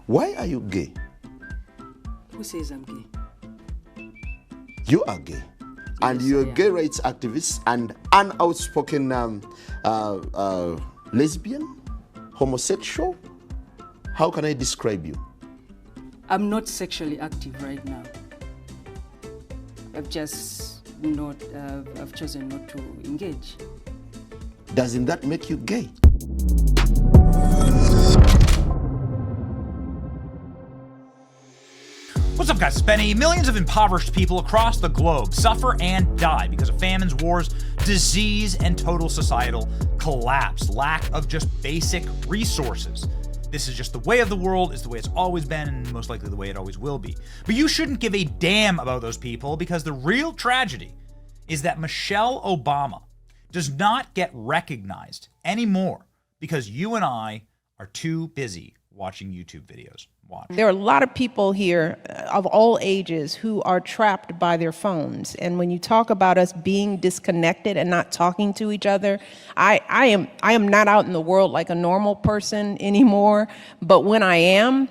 Why are you gay? Who says I'm gay? You are gay. And Yes, you're I a gay am. rights activist and an outspoken lesbian, homosexual. How can I describe you? I'm not sexually active right now. I've chosen not to engage. Doesn't that make you gay? What's up, guys? It's Benny. Millions of impoverished people across the globe suffer and die because of famines, wars, disease, and total societal collapse. Lack of just basic resources. This is just the way of the world, it's the way it's always been, and most likely the way it always will be. But you shouldn't give a damn about those people because the real tragedy is that Michelle Obama does not get recognized anymore because you and I are too busy watching YouTube videos. Watch. There are a lot of people here of all ages who are trapped by their phones. And when you talk about us being disconnected and not talking to each other, I am not out in the world like a normal person anymore. But when I am,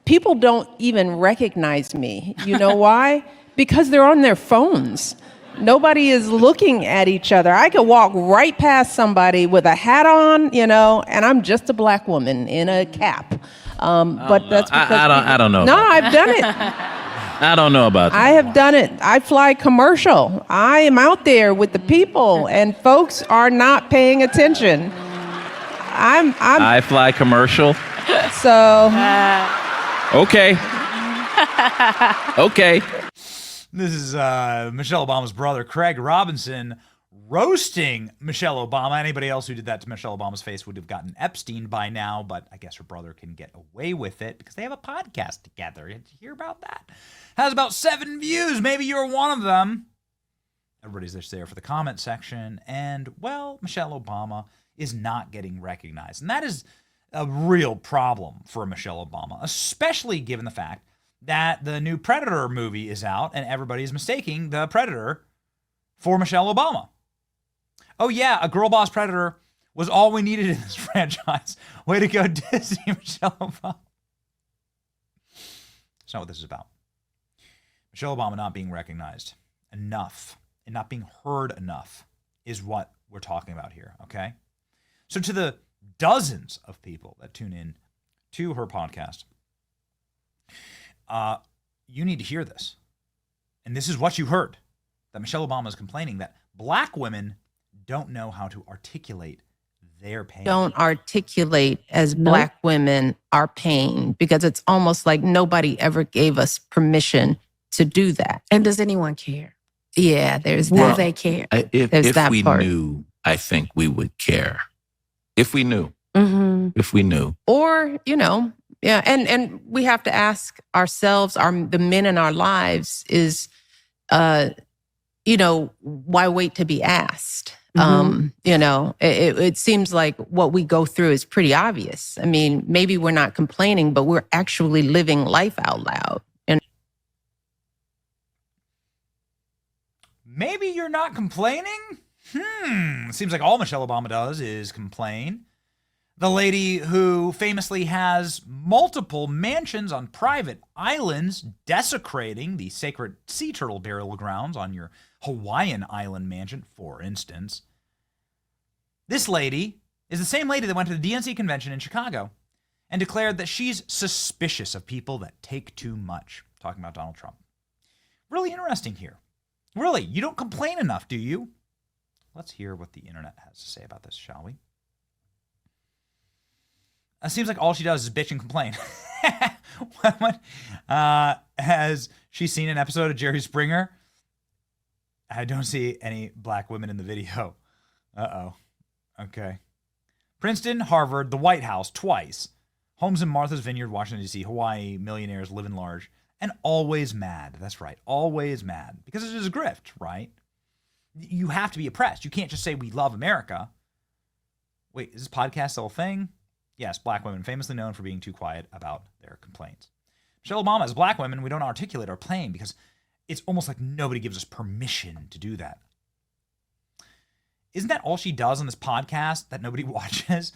people don't even recognize me. You know why? Because they're on their phones. Nobody is looking at each other. I could walk right past somebody with a hat on, and I'm just a black woman in a cap. But that's because I don't know. No, I've done it. I don't know about that. I have done it. I fly commercial. I am out there with the people, and folks are not paying attention. I fly commercial. So Okay. Okay. This is Michelle Obama's brother, Craig Robinson, roasting Michelle Obama. Anybody else who did that to Michelle Obama's face would have gotten Epstein by now, but I guess her brother can get away with it because they have a podcast together. Did you hear about that? Has about 7 views. Maybe you're one of them. Everybody's just there for the comment section. And, well, Michelle Obama is not getting recognized. And that is a real problem for Michelle Obama, especially given the fact that the new Predator movie is out and everybody is mistaking the Predator for Michelle Obama. Oh yeah, a girl boss Predator was all we needed in this franchise. Way to go, Disney, Michelle Obama. That's not what this is about. Michelle Obama not being recognized enough and not being heard enough is what we're talking about here, okay? So to the dozens of people that tune in to her podcast, you need to hear this. And this is what you heard, that Michelle Obama is complaining that black women don't know how to articulate their pain. don't articulate as black women our pain because it's almost like nobody ever gave us permission to do that. And does anyone care? Yeah, there's Will that. they care? There's If that we part. knew, I think we would care. If we knew. Mm-hmm. If we knew. Or, yeah, and we have to ask ourselves, the men in our lives is, why wait to be asked? It seems like what we go through is pretty obvious. I mean, maybe we're not complaining, but we're actually living life out loud. And Maybe you're not complaining? Seems like all Michelle Obama does is complain. The lady who famously has multiple mansions on private islands, desecrating the sacred sea turtle burial grounds on your Hawaiian island mansion, for instance. This lady is the same lady that went to the DNC convention in Chicago and declared that she's suspicious of people that take too much. Talking about Donald Trump. Really interesting here. Really, you don't complain enough, do you? Let's hear what the internet has to say about this, shall we? It seems like all she does is bitch and complain. Has she seen an episode of Jerry Springer? I don't see any black women in the video. Uh-oh. Okay. Princeton, Harvard, the White House, twice. Homes in Martha's Vineyard, Washington, D.C., Hawaii, millionaires living large, and always mad. That's right, always mad. Because it is a grift, right? You have to be oppressed. You can't just say we love America. Wait, is this podcast still a thing? Yes, black women famously known for being too quiet about their complaints. Michelle Obama, as black women, we don't articulate our pain because it's almost like nobody gives us permission to do that. Isn't that all she does on this podcast that nobody watches?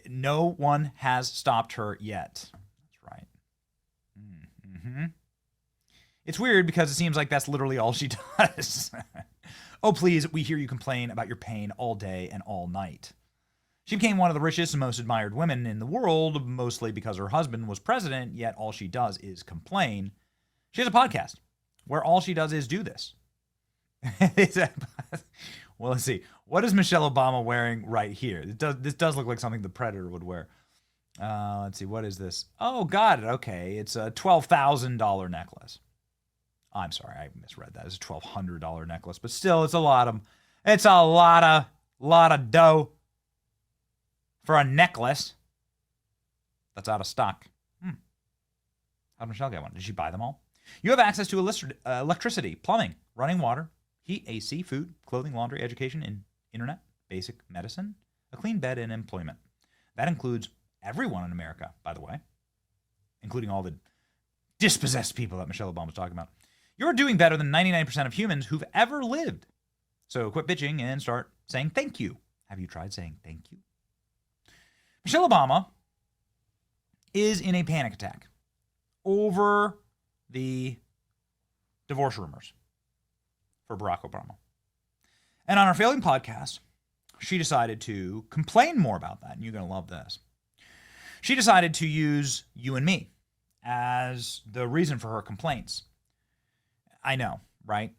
No one has stopped her yet. That's right. Mm-hmm. It's weird because it seems like that's literally all she does. Oh, please, we hear you complain about your pain all day and all night. She became one of the richest and most admired women in the world, mostly because her husband was president, yet all she does is complain. She has a podcast where all she does is do this. Well, let's see. What is Michelle Obama wearing right here? This does look like something the Predator would wear. Let's see. What is this? Oh, got it. Okay. It's a $12,000 necklace. I'm sorry, I misread that. It's a $1,200 necklace, but still, it's a lot of dough for a necklace that's out of stock. How did Michelle get one? Did she buy them all? You have access to electricity, plumbing, running water, heat, AC, food, clothing, laundry, education, and internet, basic medicine, a clean bed, and employment. That includes everyone in America, by the way, including all the dispossessed people that Michelle Obama was talking about. You're doing better than 99% of humans who've ever lived. So quit bitching and start saying thank you. Have you tried saying thank you? Michelle Obama is in a panic attack over the divorce rumors for Barack Obama. And on our failing podcast, she decided to complain more about that. And you're going to love this. She decided to use you and me as the reason for her complaints. I know, right?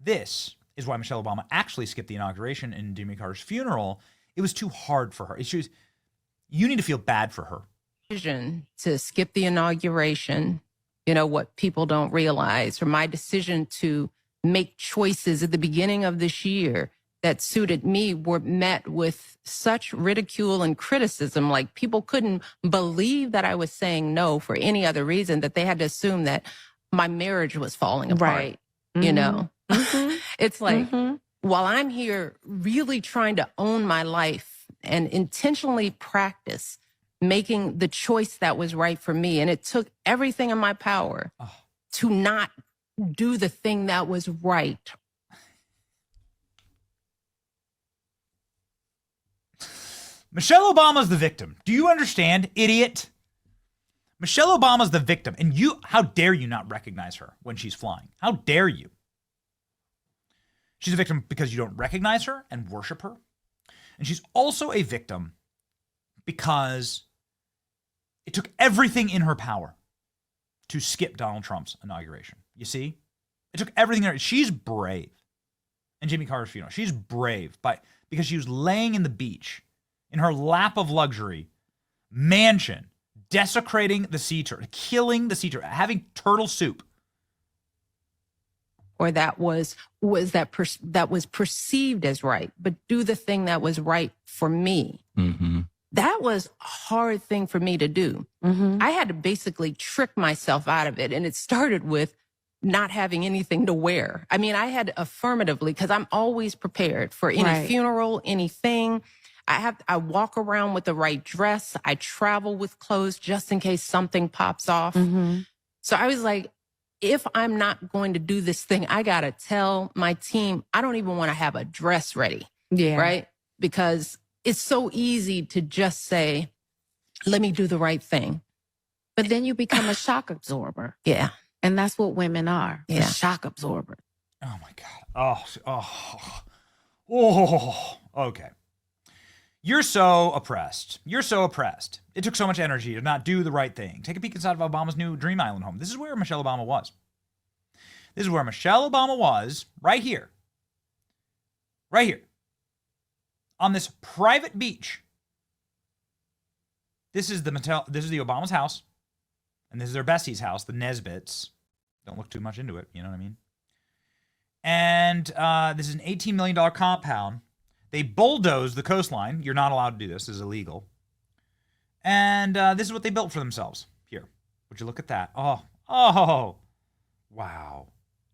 This is why Michelle Obama actually skipped the inauguration and Jimmy Carter's funeral. It was too hard for her. You need to feel bad for her. Decision to skip the inauguration, what people don't realize, or my decision to make choices at the beginning of this year that suited me were met with such ridicule and criticism. Like, people couldn't believe that I was saying no for any other reason, that they had to assume that my marriage was falling apart. Right. Mm-hmm. It's like, while I'm here really trying to own my life and intentionally practice making the choice that was right for me, and it took everything in my power to not do the thing that was right. Michelle Obama's the victim. Do you understand, idiot? Michelle Obama's the victim, and how dare you not recognize her when she's flying? How dare you? She's a victim because you don't recognize her and worship her. And she's also a victim because it took everything in her power to skip Donald Trump's inauguration. You see? It took everything. She's brave. And Jimmy Carter's funeral. She's brave because she was laying in the beach in her lap of luxury mansion, desecrating the sea turtle, killing the sea turtle, having turtle soup. Or that was perceived as right, but do the thing that was right for me. Mm-hmm. That was a hard thing for me to do. I had to basically trick myself out of it. And it started with not having anything to wear. I mean, I had affirmatively, because I'm always prepared for any funeral, anything. I walk around with the right dress. I travel with clothes just in case something pops off. So I was like, if I'm not going to do this thing, I got to tell my team, I don't even want to have a dress ready. Yeah. Right? Because it's so easy to just say, let me do the right thing. But then you become a shock absorber. Yeah. And that's what women are. Yeah. A shock absorber. Oh my God. Oh, okay. You're so oppressed. You're so oppressed. It took so much energy to not do the right thing. Take a peek inside of Obama's new Dream Island home. This is where Michelle Obama was. This is where Michelle Obama was, right here. Right here. On this private beach. This is the Obama's house. And this is their bestie's house, the Nesbitts. Don't look too much into it, you know what I mean? And this is an $18 million compound. They bulldozed the coastline. You're not allowed to do this. This is illegal. And this is what they built for themselves. Here. Would you look at that? Oh. Wow.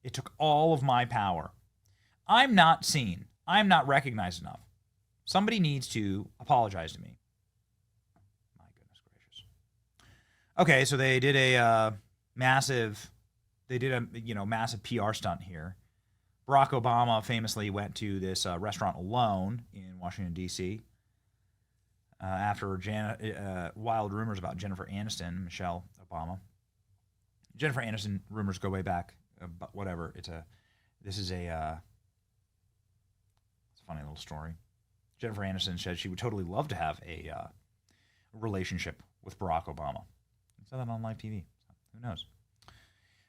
It took all of my power. I'm not seen. I'm not recognized enough. Somebody needs to apologize to me. My goodness gracious. Okay, so they did a massive PR stunt here. Barack Obama famously went to this restaurant alone in Washington, D.C. after wild rumors about Jennifer Aniston, Michelle Obama. Jennifer Aniston rumors go way back, but whatever. This is a funny little story. Jennifer Aniston said she would totally love to have a relationship with Barack Obama. He said that on live TV. So who knows?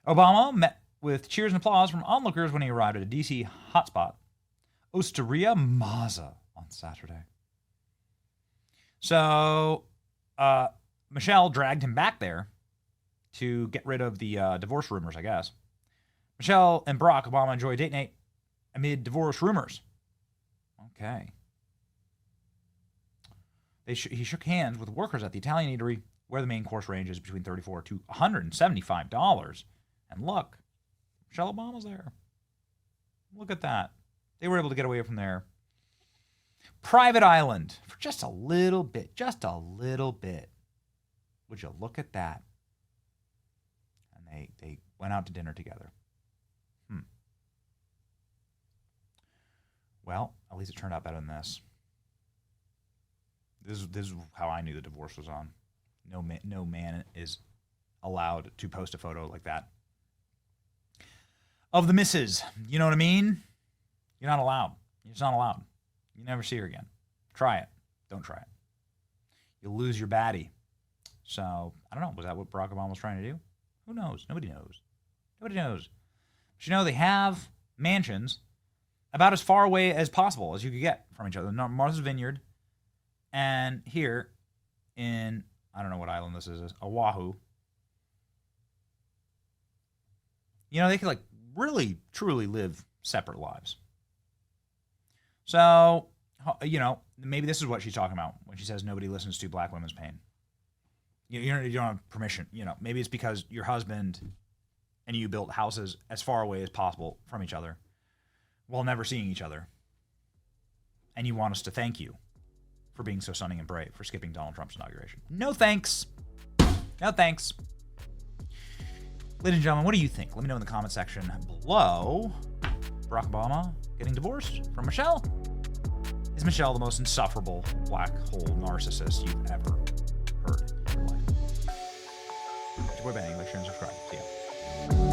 Obama met with cheers and applause from onlookers when he arrived at a D.C. hotspot, Osteria Maza, on Saturday. So Michelle dragged him back there to get rid of the divorce rumors, I guess. Michelle and Barack Obama enjoy a date night amid divorce rumors. Okay. He shook hands with workers at the Italian eatery, where the main course ranges between $34 to $175. And look, Michelle Obama's there. Look at that. They were able to get away from their private island for just a little bit. Just a little bit. Would you look at that? And they went out to dinner together. Well, at least it turned out better than this. This is how I knew the divorce was on. No man is allowed to post a photo like that of the missus. You know what I mean? You're not allowed. You're just not allowed. You never see her again. Try it. Don't try it. You'll lose your baddie. So, I don't know. Was that what Barack Obama was trying to do? Who knows? Nobody knows. Nobody knows. But you know, they have mansions about as far away as possible as you could get from each other. Martha's Vineyard, and here in, I don't know what island this is, Oahu. You know, they could like really, truly live separate lives. So, you know, maybe this is what she's talking about when she says nobody listens to black women's pain. You don't have permission. You know, maybe it's because your husband and you built houses as far away as possible from each other while never seeing each other. And you want us to thank you for being so stunning and brave, for skipping Donald Trump's inauguration. No thanks. No thanks. Ladies and gentlemen, what do you think? Let me know in the comment section below. Barack Obama getting divorced from Michelle? Is Michelle the most insufferable black hole narcissist you've ever heard in your life? It's your boy Benny. Like, share, and subscribe. See ya.